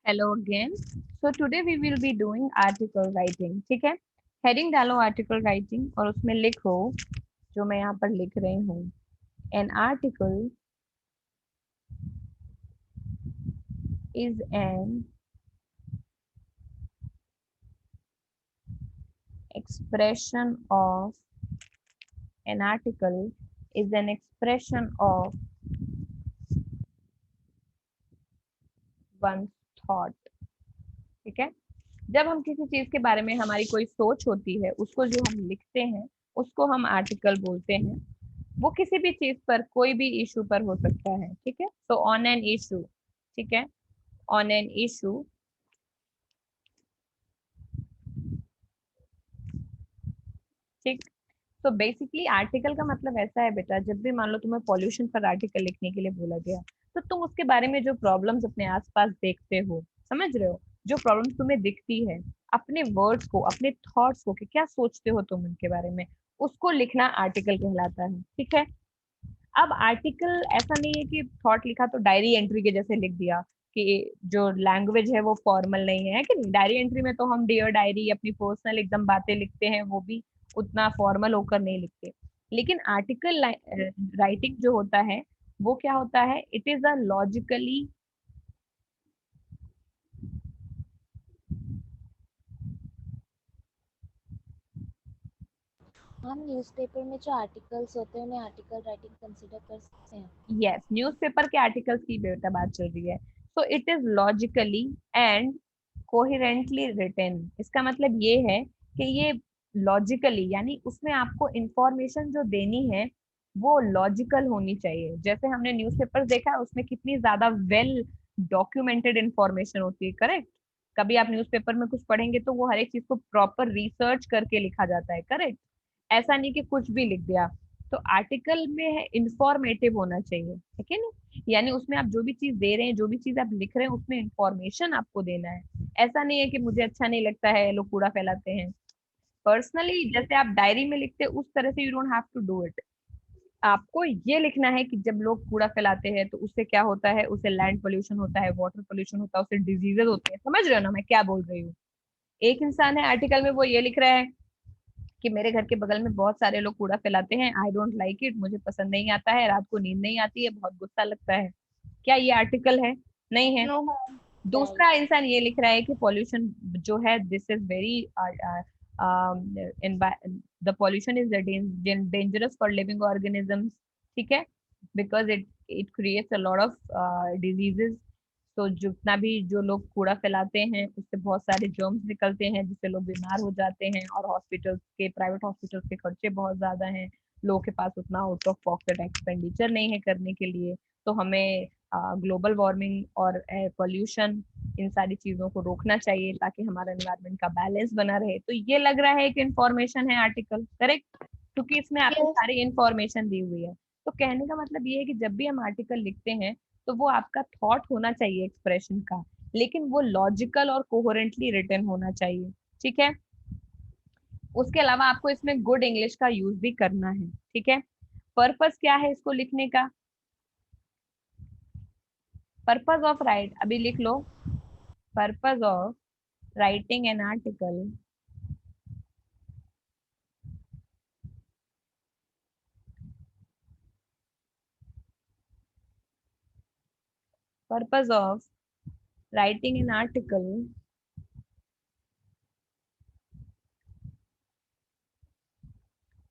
Hello again. So today we will be doing article writing. ठीक है, heading डालो article writing और उसमें लिखो जो मैं यहाँ पर लिख रही हूँ. An article is expression of an article is an expression of one's thought. ठीक है, जब हम किसी चीज के बारे में हमारी कोई सोच होती है उसको जो हम लिखते हैं उसको हम आर्टिकल बोलते हैं. वो किसी भी चीज पर कोई भी इशू पर हो सकता है. ठीक है, तो ऑन एन इशू. ठीक है, ऑन एन इशू. ठीक. तो बेसिकली आर्टिकल का मतलब ऐसा है बेटा, जब भी मान लो तुम्हें पॉल्यूशन पर आर्टिकल लिखने के लिए बोला गया तो तुम उसके बारे में जो प्रॉब्लम्स अपने आसपास देखते हो, समझ रहे हो, जो प्रॉब्लम्स तुम्हें दिखती है, अपने वर्ड्स को, अपने थॉट्स को कि क्या सोचते हो तुम उनके बारे में, उसको लिखना आर्टिकल कहलाता है. ठीक है, अब आर्टिकल ऐसा नहीं है कि थॉट लिखा तो डायरी एंट्री के जैसे लिख दिया कि जो लैंग्वेज है वो फॉर्मल नहीं है कि नहीं. डायरी एंट्री में तो हम डियर डायरी अपनी पर्सनल एकदम बातें लिखते हैं, वो भी उतना फॉर्मल होकर नहीं लिखते. लेकिन आर्टिकल राइटिंग जो होता है वो क्या होता है, इट इज अ लॉजिकली. हम न्यूज़पेपर में जो आर्टिकल्स होते हैं उन्हें आर्टिकल राइटिंग कंसिडर कर सकते हैं. यस, न्यूज़पेपर के आर्टिकल्स की बेटा बात चल रही है. So it is logically and coherently written. इसका मतलब ये है कि ये लॉजिकली यानी उसमें आपको इंफॉर्मेशन जो देनी है वो लॉजिकल होनी चाहिए. जैसे हमने न्यूज़पेपर देखा है उसमें कितनी ज्यादा वेल डॉक्यूमेंटेड इंफॉर्मेशन होती है. करेक्ट. कभी आप न्यूज़पेपर में कुछ पढ़ेंगे तो वो हर एक चीज को प्रॉपर रिसर्च करके लिखा जाता है. करेक्ट. ऐसा नहीं कि कुछ भी लिख दिया. तो आर्टिकल में है इंफॉर्मेटिव होना चाहिए, ठीक है ना. यानी उसमें आप जो भी चीज दे रहे हैं, जो भी चीज आप लिख रहे हैं उसमें इंफॉर्मेशन आपको देना है. ऐसा नहीं है कि मुझे अच्छा नहीं लगता है लोग कूड़ा फैलाते हैं. पर्सनली जैसे आप डायरी में लिखते हैं उस तरह से you don't have to do it. आपको ये लिखना है कि जब लोग कूड़ा फैलाते हैं तो उससे क्या होता है, उससे लैंड पोल्यूशन होता है, वाटर पोल्यूशन होता है, उससे डिजीजेस होते हैं. समझ रहे हो ना मैं क्या बोल रही हूँ. एक इंसान है आर्टिकल में वो ये लिख रहा है कि मेरे घर के बगल में बहुत सारे लोग कूड़ा फैलाते हैं, आई डोंट लाइक इट, मुझे पसंद नहीं आता है, रात को नींद नहीं आती है, बहुत गुस्सा लगता है. क्या ये आर्टिकल है? नहीं है. No ma'am. दूसरा इंसान ये लिख रहा है कि पॉल्यूशन जो है this is very the pollution is dangerous for living organisms. ठीक है, because it it creates a lot of diseases. तो जितना भी जो लोग कूड़ा फैलाते हैं उससे बहुत सारे जर्म्स निकलते हैं जिससे लोग बीमार हो जाते हैं, और हॉस्पिटल्स के, प्राइवेट हॉस्पिटल्स के खर्चे बहुत ज्यादा हैं. लोगों के पास उतना आउट ऑफ पॉकेट एक्सपेंडिचर नहीं है करने के लिए. तो हमें ग्लोबल वार्मिंग और एयर पोल्यूशन, इन सारी चीजों को रोकना चाहिए ताकि हमारा एनवायरनमेंट का बैलेंस बना रहे. तो ये लग रहा है कि इंफॉर्मेशन है आर्टिकल. करेक्ट, क्योंकि इसमें आपको यस. सारी इंफॉर्मेशन दी हुई है. तो कहने का मतलब ये है कि जब भी हम आर्टिकल लिखते हैं तो वो आपका थॉट होना चाहिए एक्सप्रेशन का, लेकिन वो लॉजिकल और कोहेरेंटली रिटन होना चाहिए. ठीक है, उसके अलावा आपको इसमें गुड इंग्लिश का यूज भी करना है. ठीक है, पर्पस क्या है इसको लिखने का? पर्पस ऑफ राइट, अभी लिख लो. Purpose of writing an article purpose of writing an article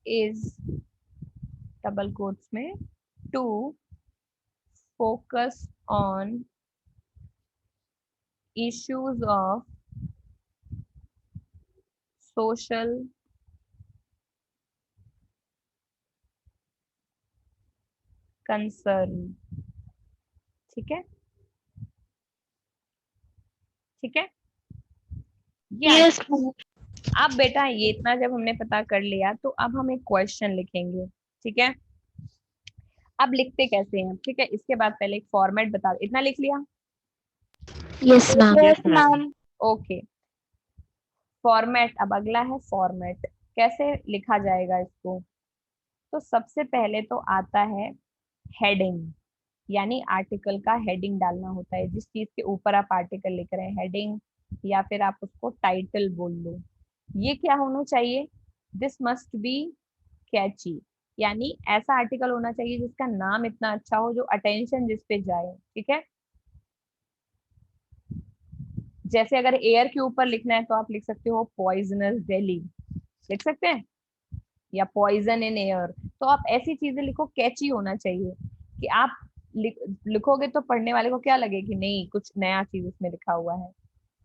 is, double quotes में, to focus on issues of social concern. ठीक है, ठीक है, ये यस आर्टिकल. मैम. अब बेटा ये इतना जब हमने पता कर लिया तो अब हम एक क्वेश्चन लिखेंगे. ठीक है, अब लिखते कैसे हैं? ठीक है, इसके बाद पहले एक फॉर्मेट बता, इतना लिख लिया? Yes ma'am. Yes ma'am. Okay, format. अब अगला है फॉर्मेट, कैसे लिखा जाएगा इसको. तो सबसे पहले तो आता है हेडिंग. यानी आर्टिकल का हेडिंग डालना होता है, जिस चीज के ऊपर आप आर्टिकल लिख रहे हैं, हेडिंग या फिर आप उसको टाइटल बोल लो। ये क्या होना चाहिए? दिस मस्ट बी कैची, यानी ऐसा आर्टिकल होना चाहिए जिसका नाम इतना अच्छा हो, जो अटेंशन जिस पे जाए। ठीक है, जैसे अगर एयर के ऊपर लिखना है तो आप लिख सकते हो पॉइजनस दिल्ली, लिख सकते हैं, या पॉइजन इन एयर। तो आप ऐसी चीजें लिखो, कैची होना चाहिए कि आप लिखोगे तो पढ़ने वाले को क्या लगे कि नहीं, कुछ नया चीज उसमें लिखा हुआ है।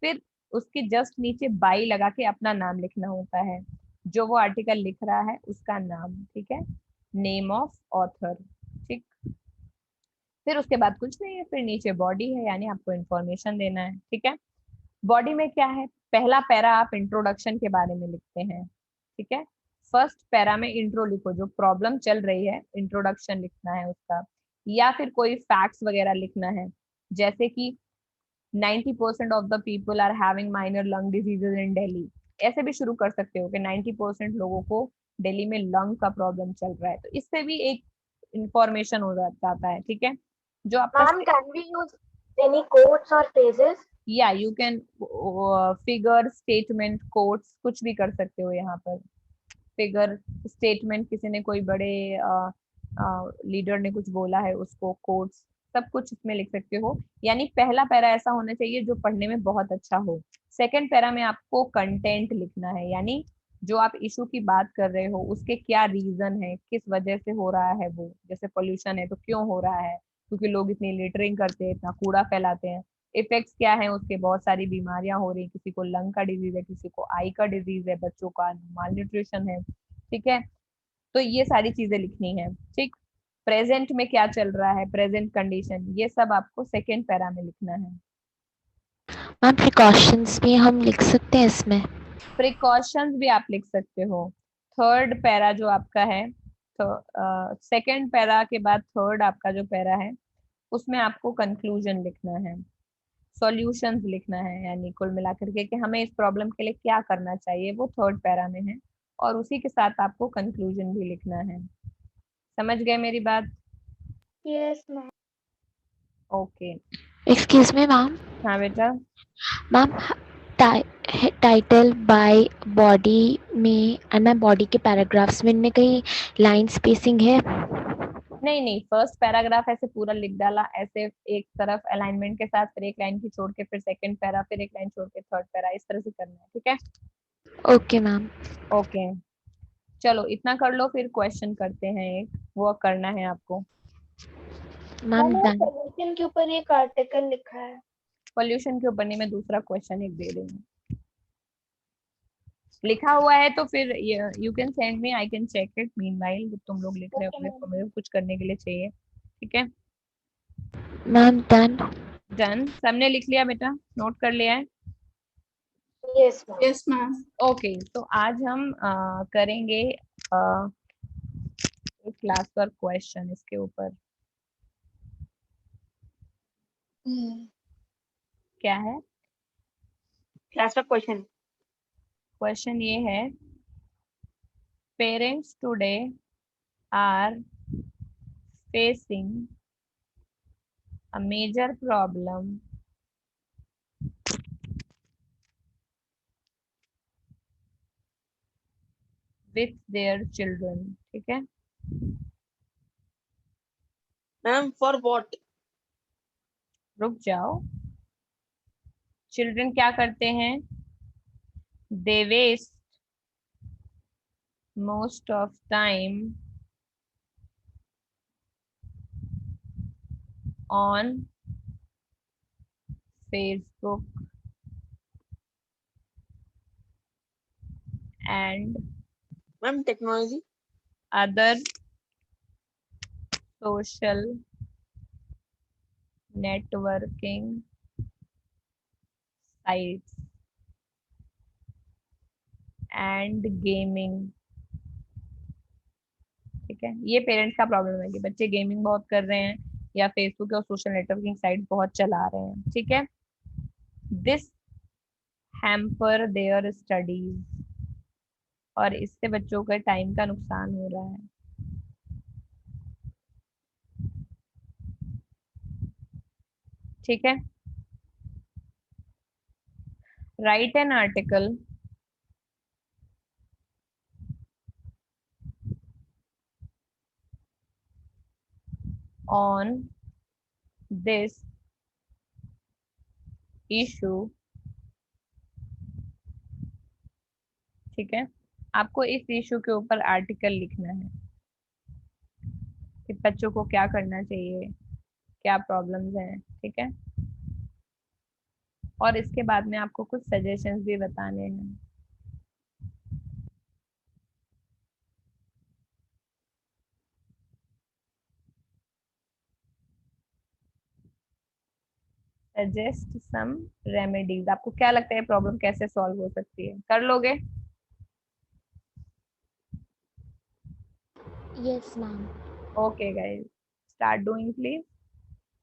फिर उसके जस्ट नीचे बाई लगा के अपना नाम लिखना होता है, जो वो आर्टिकल लिख रहा है उसका नाम। ठीक है, नेम ऑफ ऑथर। ठीक, फिर उसके बाद कुछ नहीं है, फिर नीचे बॉडी है, यानी आपको इन्फॉर्मेशन देना है। ठीक है, बॉडी में क्या है? पहला पैरा आप इंट्रोडक्शन के बारे में लिखते हैं। ठीक है, फर्स्ट पैरा में इंट्रो लिखो, जो प्रॉब्लम चल रही है इंट्रोडक्शन लिखना है उसका, या फिर कोई फैक्ट्स वगैरह लिखना है, जैसे कि 90% of the people are having minor lung diseases in Delhi. ऐसे भी शुरू कर सकते हो कि 90% लोगों को दिल्ली में लंग का प्रॉब्लम चल रहा है, तो इससे भी एक इंफॉर्मेशन हो जाता है। ठीक है, जो आपका Ma'am, can we use any quotes or phrases? या you can figure, statement, quotes, कुछ भी कर सकते हो यहाँ पर। फिगर, स्टेटमेंट, किसी ने कोई बड़े लीडर ने कुछ बोला है उसको, कोट्स, सब कुछ इसमें लिख सकते हो। यानी पहला पैरा ऐसा होना चाहिए जो पढ़ने में बहुत अच्छा हो। सेकंड पैरा में आपको कंटेंट लिखना है, यानी जो आप इशू की बात कर रहे हो उसके क्या रीजन है, किस वजह से हो रहा है वो, जैसे पोल्यूशन है तो क्यों हो रहा है, क्योंकि लोग इतनी लिटरिंग करते हैं, इतना कूड़ा फैलाते हैं। इफेक्ट्स क्या है उसके, बहुत सारी बीमारियां हो रही, किसी को लंग का डिजीज है, किसी को आई का डिजीज है, बच्चों का माल न्यूट्रिशन है। ठीक है, तो ये सारी चीजें लिखनी है। ठीक, प्रेजेंट में क्या चल रहा है, प्रेजेंट कंडीशन, ये सब आपको सेकेंड पैरा में लिखना है। मैम प्रिकॉशंस भी हम लिख सकते हैं इसमें? प्रिकॉशंस भी आप लिख सकते हो। थर्ड पैरा जो आपका है, तो सेकेंड पैरा के बाद थर्ड आपका जो पैरा है, उसमें आपको कंक्लूजन लिखना है, सॉल्यूशंस लिखना है, यानी कुल मिलाकर के कि हमें इस प्रॉब्लम के लिए क्या करना चाहिए, वो थर्ड पैरा में है। और उसी के साथ आपको कंक्लूजन भी लिखना है। समझ गए मेरी बात? Yes, ma'am. Okay. Excuse me ma'am. हाँ बेटा। मैम टाइटल बाय बॉडी में एंड मैम बॉडी के पैराग्राफ्स में इनमें कहीं लाइन स्पेसिंग है? नहीं नहीं, फर्स्ट पैराग्राफ ऐसे पूरा लिख डाला, ऐसे एक तरफ अलाइनमेंट के साथ, फिर एक लाइन की छोड़ के, फिर सेकंड पैरा, फिर एक लाइन छोड़ के थर्ड पैरा, इस तरह से करना है। ठीक है, ओके मैम। ओके, चलो इतना कर लो, फिर क्वेश्चन करते हैं, एक वो करना है आपको। Ma'am ma'am, done. पोल्यूशन के ऊपर एक आर्टिकल लिखा है। पॉल्यूशन के ऊपर नहीं, मैं दूसरा क्वेश्चन एक दे रही हूँ, लिखा हुआ है तो फिर you can send me, I can check it meanwhile. तुम लोग लिख रहे हो Okay, अपने को, ma'am. मेरे को कुछ करने के लिए चाहिए। ठीक है, मैम डन। डन, सबने लिख लिया बेटा, नोट कर लिया है? Yes, ma'am. Yes, ma'am. Okay, तो आज हम करेंगे एक क्लास वर्क क्वेश्चन इसके ऊपर। क्या है Class of question. क्वेश्चन? ये है, parents today are facing a major problem with their children। ठीक है, Ma'am, for what? रुक जाओ। चिल्ड्रन क्या करते हैं? They waste most of time on Facebook and Ma'am, technology. Other social networking sites and gaming. ठीक है, ये पेरेंट्स का प्रॉब्लम है कि बच्चे गेमिंग बहुत कर रहे हैं या फेसबुक और सोशल नेटवर्किंग साइट बहुत चला रहे हैं। ठीक है, दिस हैम्पर देयर स्टडीज, और इससे बच्चों का टाइम का नुकसान हो रहा है। ठीक है, right an article on this issue. ठीक है, आपको इस इशू के ऊपर आर्टिकल लिखना है कि बच्चों को क्या करना चाहिए, क्या प्रॉब्लम्स हैं। ठीक है, और इसके बाद में आपको कुछ सजेशंस भी बताने हैं। Suggest some remedies. आपको क्या लगता है प्रॉब्लम कैसे सॉल्व हो सकती है, कर लोगे? Yes ma'am. Okay guys, start doing please.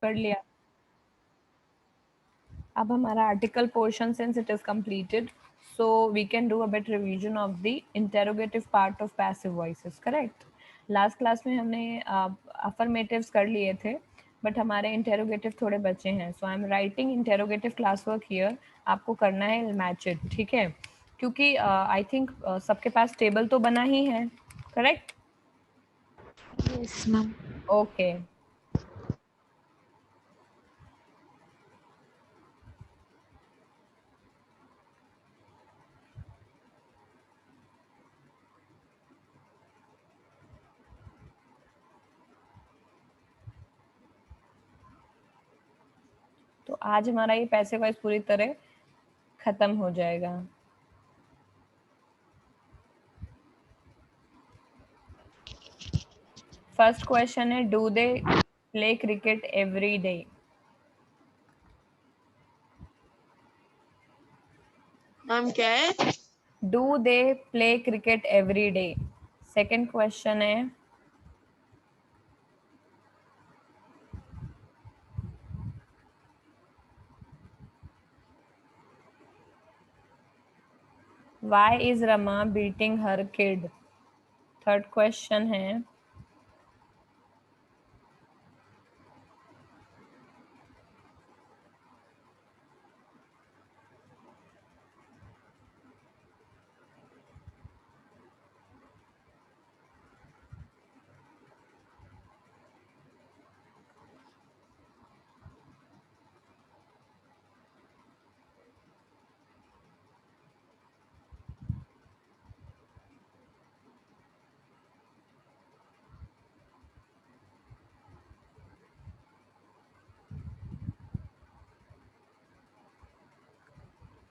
कर लिया? अब हमारा article portion since it is completed, so we can do a bit revision of the interrogative part of passive voices, correct? Last class में हमने अफर्मेटिव्स कर लिए थे, बट हमारे इंटेरोगेटिव थोड़े बचे हैं। So I am writing interrogative class work here. आपको करना है मैच इट, ठीक है? क्योंकि आई थिंक सबके पास टेबल तो बना ही है, करेक्ट? Yes ma'am. ओके, तो आज हमारा ये पैसे वाइज पूरी तरह खत्म हो जाएगा। फर्स्ट क्वेश्चन है, do they play cricket every day? Ma'am क्या है? Do they play cricket every day? Second question है, why is Rama beating her kid? Third question है,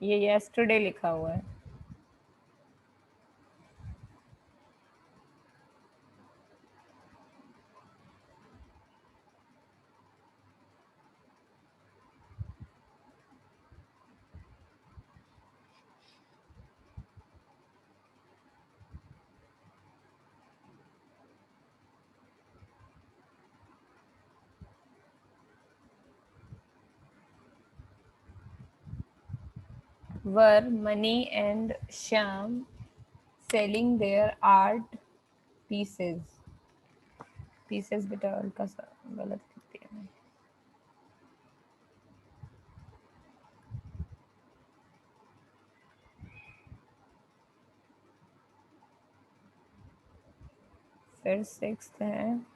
ये yesterday लिखा हुआ है। Were Mani and Shyam selling their art pieces? Pieces बेटा हल्का सा गलत लिख दिया मैं। फिर सिक्स्थ है,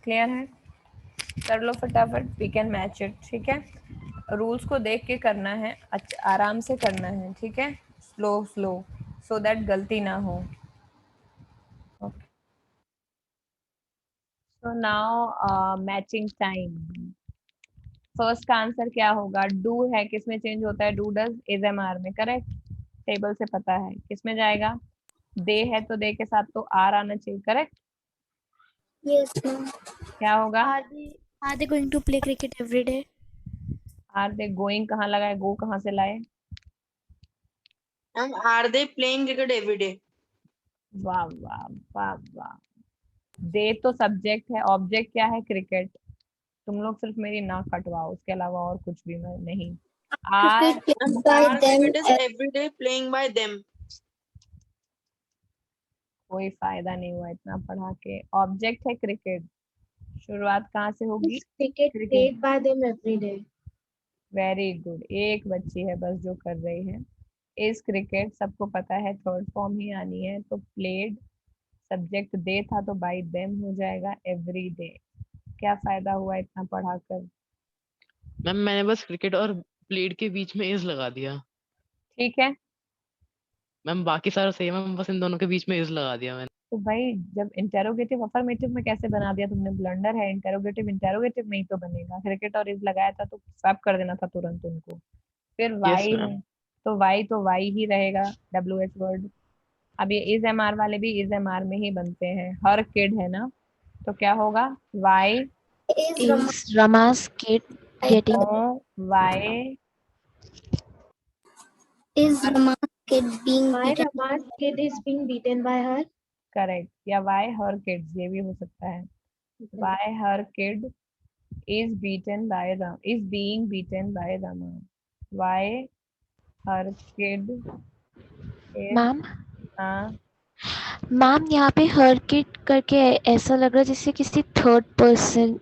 क्लियर है? कर लो फटाफट, वी कैन मैच इट। ठीक है, रूल्स को देख के करना है, अच्छा आराम से करना है, ठीक है? स्लो स्लो, सो दैट गलती ना हो। Okay, so now matching time. First का आंसर क्या होगा? डू है, किसमें चेंज होता है? Do does is am are में, करेक्ट? टेबल से पता है किसमें जाएगा। दे है तो दे के साथ तो आर आना चाहिए, करेक्ट? Yes, ma'am. क्या होगा? Are they going to play cricket every day? Are they going कहाँ लगाए, गो कहाँ से लाए? Ma'am are they playing cricket every day? वाह वाह वाह वाह दे तो सब्जेक्ट है, ऑब्जेक्ट क्या है? क्रिकेट। तुम लोग सिर्फ मेरी नाक कटवाओ, उसके अलावा और कुछ भी नहीं। Are Cricket Ma'am, played by are them. cricket is every day playing by them. कोई फायदा नहीं हुआ इतना पढ़ा के। ऑब्जेक्ट है क्रिकेट, शुरुआत कहाँ से होगी? Cricket cricket. played by them every day. Very good, एक बच्ची है बस जो कर रही है। इस क्रिकेट सबको पता है, थर्ड फॉर्म ही आनी है, तो प्लेड सब्जेक्ट दे था तो बाय देम हो जाएगा एवरी डे। क्या फायदा हुआ इतना पढ़ाकर? मैम मैंने बस क्रिकेट और प्लेड के बीच में इज लगा दिया। ठीक है, मैम बाकी सारा सेम है, बस इन दोनों के बीच में इज लगा दिया मैंने। तो भाई जब इंटेरोगेटिव अफर्मेटिव में कैसे बना दिया तुमने? ब्लंडर है, इंटेरोगेटिव इंटेरोगेटिव में ही तो बनेगा। क्रिकेट और इज लगाया था तो स्वैप कर देना था तुरंत उनको। फिर यस वाई मैम। है, तो वाई ही रहेगा, डब्ल्यू एच वर्ड। अब ये इज एम आर वाले भी इज एम आर में ही बनते हैं। हर किड है ना, तो क्या होगा? Why Is Rama Is Rama's kid getting why is Rama's kid being Why beaten? Rama's kid is being beaten by her? करेक्ट, या वाई हर किड्स, ये भी हो सकता है। Why her kid is beaten by Ram is being beaten by Rama. Why her kid is ma'am? हाँ ma'am यहाँ पे हर किड करके ऐसा लग रहा है जैसे किसी थर्ड पर्सन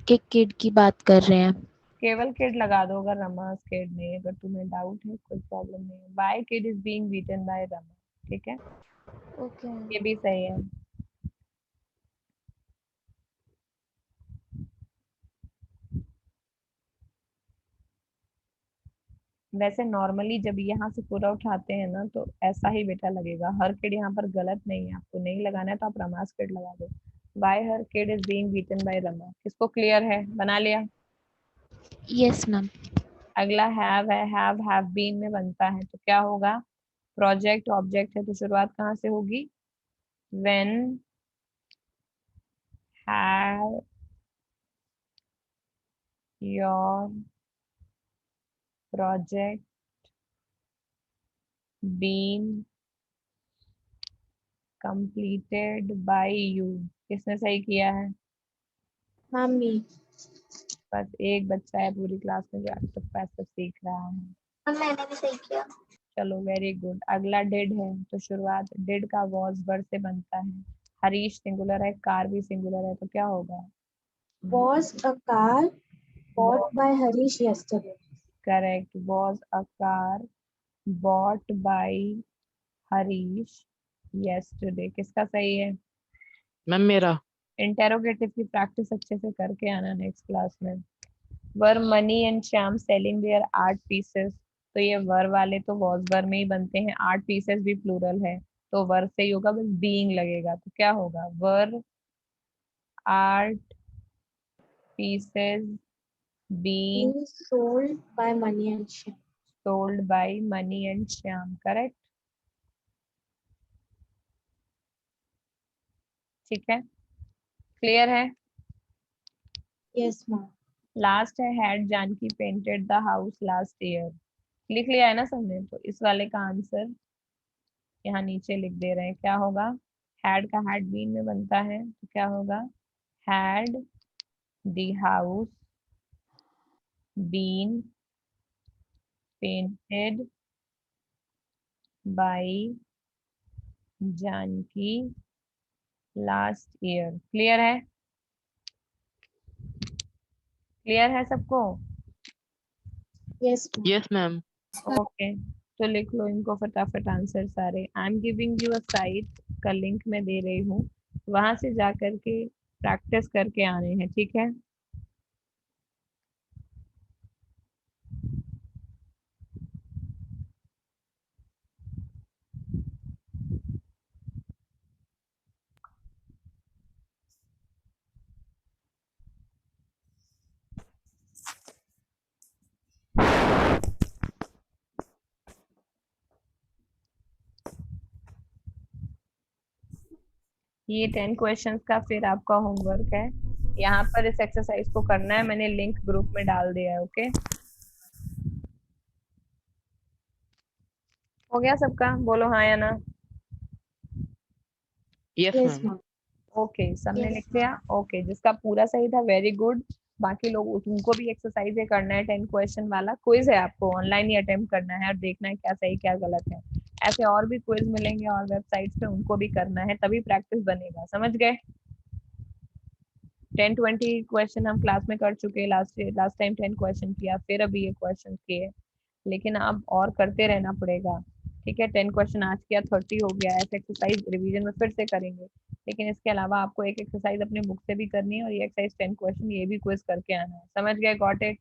के किड की बात कर रहे हैं। केवल किड लगा दो अगर रमा किड नहीं है। अगर तुम्हें डाउट है कोई प्रॉब्लम नहीं है। Why kid is being beaten by Rama, ठीक है, Okay. ये भी सही है। वैसे नॉर्मली जब यहाँ से पूरा उठाते हैं ना तो ऐसा ही बेटा लगेगा। हर किड यहाँ पर गलत नहीं है, आपको नहीं लगाना है तो आप रमास किड लगा दो। Why her kid is being beaten by Rama, किसको क्लियर है? बना लिया। Yes ma'am. अगला हैव है, हैव बीन में बनता है तो क्या होगा? प्रोजेक्ट ऑब्जेक्ट है तो शुरुआत कहाँ से होगी? When have your project been completed by you. किसने सही किया है? Mommy. बस एक बच्चा है पूरी क्लास में जो एक्टिव पैसिव सीख रहा है। मैंने भी सही किया। चलो वेरी गुड। अगला डिड है तो शुरुआत डिड का वॉज वर्ड से बनता है। हरीश सिंगुलर है, कार भी सिंगुलर है तो क्या होगा? Was a car bought by Harish yesterday? Correct, was a car bought by Harish yesterday. किसका सही है? मैम मेरा। इंटेरोगेटिव की प्रैक्टिस अच्छे से करके आना नेक्स्ट क्लास में। Were Mani and Shyam selling their art pieces, तो ये वर वाले तो वॉज वर में ही बनते हैं। आर्ट पीसेस भी प्लूरल है तो वर से ही होगा, बस बीइंग लगेगा तो क्या होगा? Were art pieces being Being sold by Money and Shyam. Sold by Mani and Shyam. Correct, ठीक है, क्लियर है। Yes, ma'am. लास्ट है had Janaki painted the house last year. लिख लिया है ना सबने? तो इस वाले का आंसर यहाँ नीचे लिख दे रहे हैं। क्या होगा? हैड का हैड बीन में बनता है तो क्या होगा? Had the house been painted by Janaki last year. Clear है? क्लियर है सबको? Yes, ma'am. Yes ma'am. Okay, तो लिख लो इनको फटाफट आंसर सारे। I am giving you a site का लिंक मैं दे रही हूँ, वहां से जा करके प्रैक्टिस करके आने हैं, ठीक है। ये 10 क्वेश्चंस का फिर आपका होमवर्क है। यहाँ पर इस एक्सरसाइज को करना है, मैंने लिंक ग्रुप में डाल दिया है। ओके, हो गया सबका? बोलो हाँ या ना। Yes Yes, ma'am. ma'am. Okay, सबने Yes. लिख लिया? ओके, जिसका पूरा सही था वेरी गुड। बाकी लोग उनको भी एक्सरसाइज ये करना है, 10 क्वेश्चन वाला क्विज है, आपको ऑनलाइन ही अटेम्प्ट करना है और देखना है क्या सही क्या गलत है। ऐसे और भी क्विज मिलेंगे और वेबसाइट्स पे, उनको भी करना है, तभी प्रैक्टिस बनेगा। समझ गए? 10-20 क्वेश्चन हम क्लास में कर चुके, लास्ट टाइम 10 क्वेश्चन किया, फिर अभी ये क्वेश्चन किए, लेकिन अब और करते रहना पड़ेगा। ठीक है, 10 क्वेश्चन आज किया, 30 हो गया। ऐसे एक्सरसाइज रिवीजन में फिर से करेंगे, लेकिन इसके अलावा आपको एक एक्सरसाइज अपने बुक से भी करनी है और ये एक्सरसाइज 10 क्वेश्चन ये भी क्विज करके आना है। समझ गए? Got it?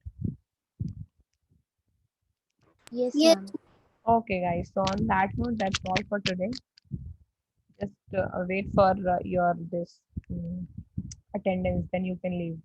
Yes, Yes. ma'am. Okay guys, so on that note, that's all for today. Just wait for your this attendance, then you can leave.